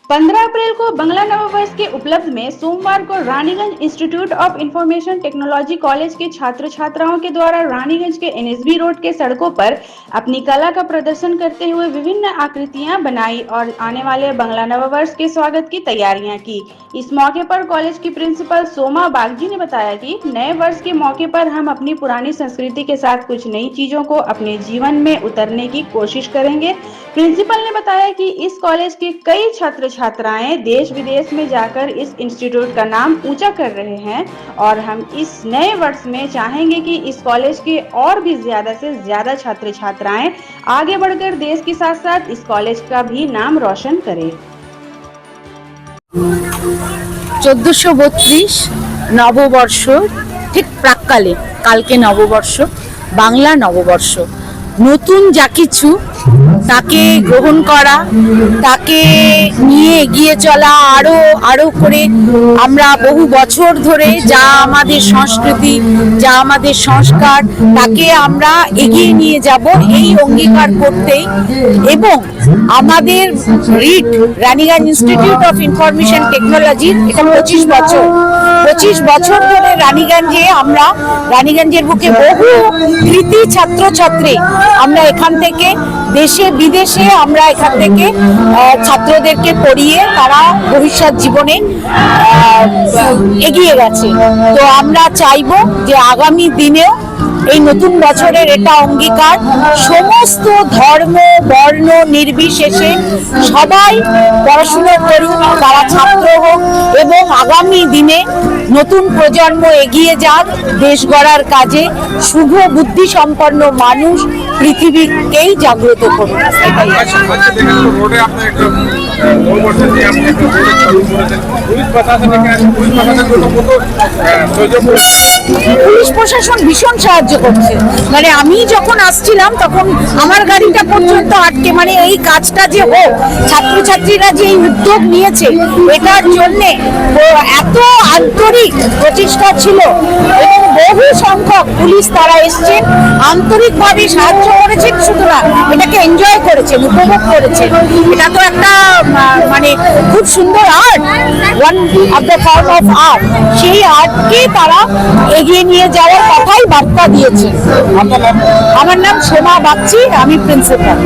15 अप्रैल को बंगला नववर्ष के उपलक्ष्य में सोमवार को Raniganj institute of information technology college के छात्र छात्राओं के द्वारा रानीगंज के एनएसबी रोड के सड़कों पर अपनी कला का प्रदर्शन करते हुए विभिन्न आकृतियां बनाई और आने वाले बंगला नववर्ष के स्वागत की तैयारियां की। इस मौके पर कॉलेज की प्रिंसिपल सोमा बागजी ने बताया कि नए वर्ष के मौके पर हम अपनी पुरानी संस्कृति के साथ कुछ नई चीजों को अपने जीवन में उतरने की कोशिश करेंगे। प्रिंसिपल ने बताया कि इस कॉलेज के कई छात्र छात्राएं देश विदेश में जाकर इस इंस्टीट्यूट का नाम ऊंचा कर रहे हैं और हम इस नए वर्ष में चाहेंगे कि इस कॉलेज के और भी ज्यादा से ज्यादा छात्र छात्राएं आगे बढ़कर देश के साथ साथ इस कॉलेज का भी नाम रोशन करें। 1432 নববর্ষ ঠিক প্রাককালে কালকে নববর্ষ বাংলা নববর্ষ নতুন যা কিছু তাকে গ্রহণ করা তাকে নিয়ে এগিয়ে চলা আরো আরো করে আমরা বহু বছর ধরে যা আমাদের সংস্কৃতি যা আমাদের সংস্কার তাকে আমরা এগিয়ে নিয়ে যাব এই অঙ্গীকার করতেই এবং আমাদের writ Raniganj institute of information technology এটা 25 বছর ধরে রানীগঞ্জে আমরা রানীগঞ্জের বুকে বহু কৃতি ছাত্রছাত্রী আমরা এখান থেকে দেশে বিদেশে আমরা এখান থেকে ছাত্রদেরকে পড়িয়ে তারা ভবিষ্যৎ জীবনে এগিয়ে গেছে। তো আমরা চাইবো যে আগামী দিনেও এই নতুন বছরের এটা অঙ্গীকার সমস্ত ধর্ম বর্ণ নির্বিশেষে সবাই পড়াশোনা করুক, তারা ছাত্র হোক এবং আগামী দিনে নতুন প্রজন্ম এগিয়ে যাক দেশ গড়ার কাজে, শুভ বুদ্ধি সম্পন্ন মানুষ পৃথিবীকেই জাগ্রত করুন। পুলিশ প্রশাসন ভীষণ সাহায্য করছে, মানে আমি যখন আসছিলাম তখন আমার গাড়িটা পর্যন্ত আটকে, মানে এই কাজটা যে হোক ছাত্রছাত্রীরা যে এই উদ্যোগ নিয়েছে এটার জন্যে এত আন্তরিক প্রচেষ্টা ছিল এবং বহু সংখ্যক পুলিশ তারা এসছেন আন্তরিকভাবে সাহায্য করেছেন, সুতরাং এটাকে এনজয় করেছেন, উপভোগ করেছেন। এটা তো একটা মানে খুব সুন্দর art, one of the form of art, সেই আর্টকে তারা এগিয়ে নিয়ে যাওয়ার কথাই বার্তা দিয়েছে। আমার নাম সোমা বাগচি, আমি প্রিন্সিপাল।